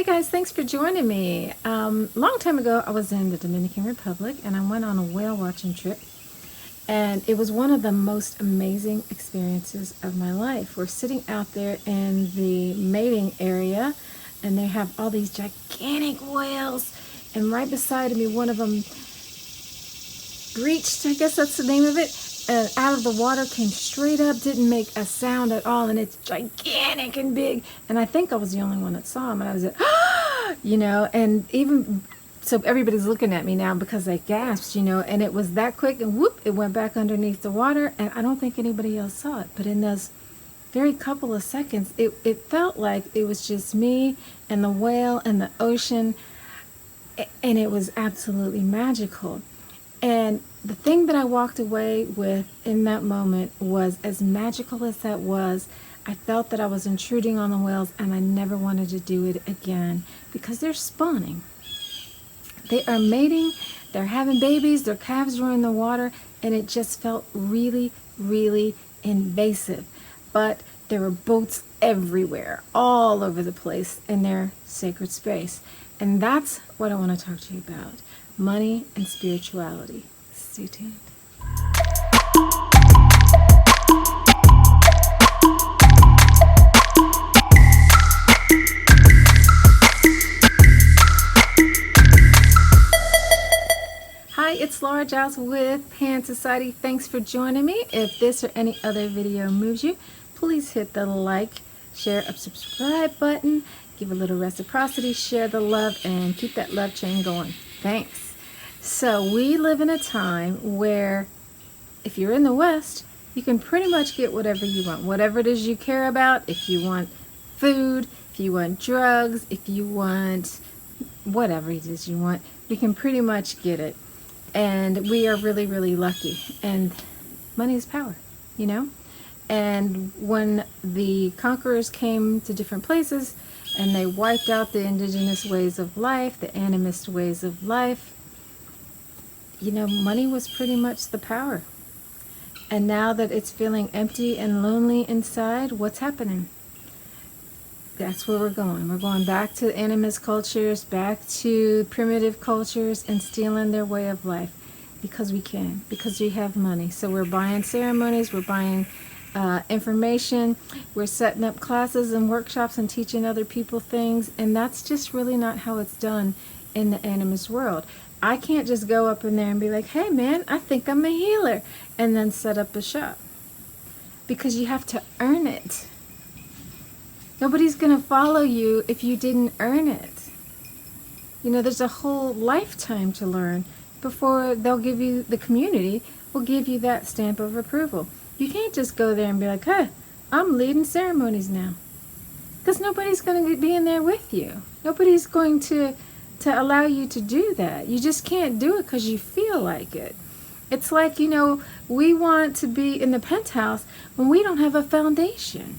Hey guys, thanks for joining me. Long time ago, I was in the Dominican Republic and I went on a whale watching trip. And it was one of the most amazing experiences of my life. We're sitting out there in the mating area and they have all these gigantic whales. And right beside me, one of them breached, I guess that's the name of it, out of the water, came straight up, didn't make a sound at all, and it's gigantic and big. And I think I was the only one that saw him, and I was like, and even so everybody's looking at me now because they gasped, and it was that quick, and whoop, it went back underneath the water, and I don't think anybody else saw it. But in those very couple of seconds, it felt like it was just me and the whale and the ocean, and it was absolutely magical. And the thing that I walked away with in that moment was, as magical as that was, I felt that I was intruding on the whales and I never wanted to do it again because they're spawning. They are mating, they're having babies, their calves are in the water, and it just felt really, really invasive. But there were boats everywhere, all over the place in their sacred space. And that's what I want to talk to you about. Money and spirituality. Stay tuned. Hi, it's Laura Giles with Pan Society. Thanks for joining me. If this or any other video moves you, please hit the like, share, or subscribe button. Give a little reciprocity, share the love, and keep that love chain going. Thanks. So we live in a time where if you're in the West, you can pretty much get whatever you want. Whatever it is you care about, if you want food, if you want drugs, if you want whatever it is you want, we can pretty much get it. And we are really, really lucky. And money is power, And when the conquerors came to different places and they wiped out the indigenous ways of life, the animist ways of life, money was pretty much the power. And now that it's feeling empty and lonely inside, what's happening? That's where we're going. We're going back to animist cultures, back to primitive cultures, and stealing their way of life because we can, because we have money. So we're buying ceremonies, we're buying information, we're setting up classes and workshops and teaching other people things, and that's just really not how it's done in the animist world. I can't just go up in there and be like, hey man, I think I'm a healer, and then set up a shop. Because you have to earn it. Nobody's going to follow you if you didn't earn it. There's a whole lifetime to learn before they'll give you, the community will give you that stamp of approval. You can't just go there and be like, hey, I'm leading ceremonies now. Because nobody's going to be in there with you. Nobody's going to allow you to do that. You just can't do it because you feel like it. It's like, we want to be in the penthouse when we don't have a foundation.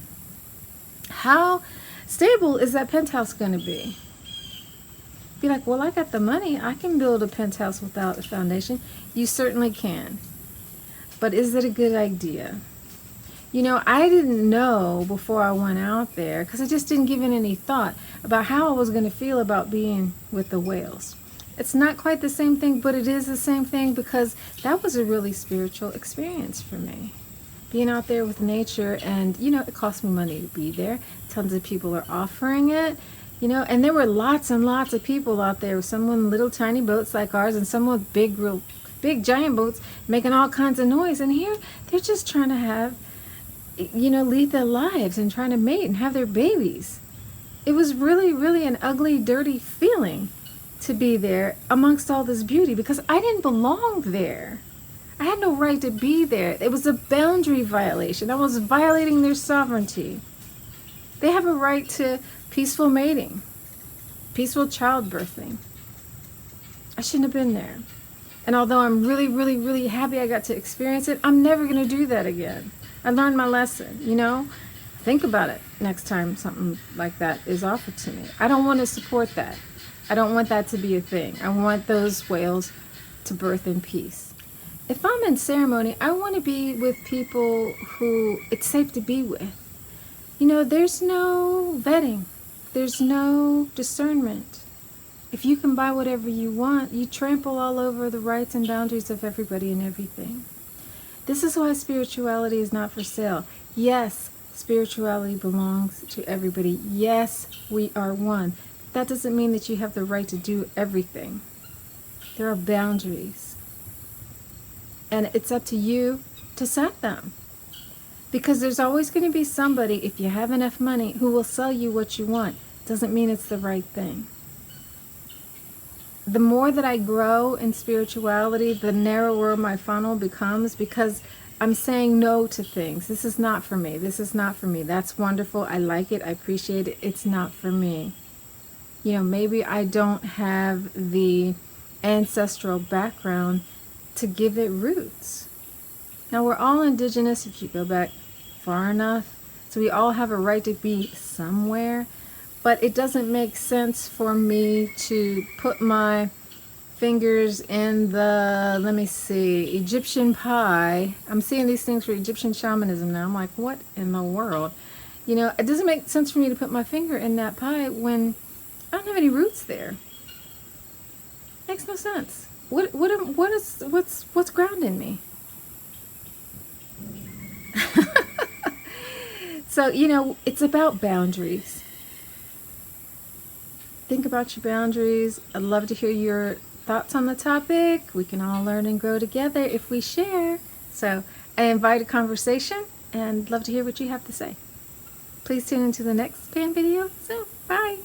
How stable is that penthouse going to be? Be like, well, I got the money. I can build a penthouse without a foundation. You certainly can. But is it a good idea? I didn't know before I went out there, because I just didn't give it any thought about how I was going to feel about being with the whales. It's not quite the same thing, but it is the same thing because that was a really spiritual experience for me. Being out there with nature, and, it cost me money to be there. Tons of people are offering it, and there were lots and lots of people out there, some with little tiny boats like ours, and some with big giant boats making all kinds of noise. And here, they're just trying to have lead their lives and trying to mate and have their babies. It was really, really an ugly, dirty feeling to be there amongst all this beauty because I didn't belong there. I had no right to be there. It was a boundary violation. I was violating their sovereignty. They have a right to peaceful mating, peaceful childbirthing. I shouldn't have been there. And although I'm really, really, really happy I got to experience it, I'm never going to do that again. I learned my lesson, Think about it next time something like that is offered to me. I don't want to support that. I don't want that to be a thing. I want those whales to birth in peace. If I'm in ceremony, I want to be with people who it's safe to be with. There's no vetting. there's no discernment. If you can buy whatever you want, you trample all over the rights and boundaries of everybody and everything. This is why spirituality is not for sale. Yes, spirituality belongs to everybody. Yes, we are one. That doesn't mean that you have the right to do everything. There are boundaries. And it's up to you to set them. Because there's always going to be somebody, if you have enough money, who will sell you what you want. Doesn't mean it's the right thing. The more that I grow in spirituality, the narrower my funnel becomes, because I'm saying no to things. This is not for me. This is not for me. That's wonderful. I like it. I appreciate it. It's not for me. You know, maybe I don't have the ancestral background to give it roots. Now, we're all indigenous if you go back far enough. So we all have a right to be somewhere. But it doesn't make sense for me to put my fingers in the, let me see, Egyptian pie. I'm seeing these things for Egyptian shamanism now. I'm like, what in the world? You know, it doesn't make sense for me to put my finger in that pie when I don't have any roots there. Makes no sense. What's grounding me? So, you know, it's about boundaries. Think about your boundaries. I'd love to hear your thoughts on the topic. We can all learn and grow together if we share. So I invite a conversation and love to hear what you have to say. Please tune into the next pan video soon. Bye.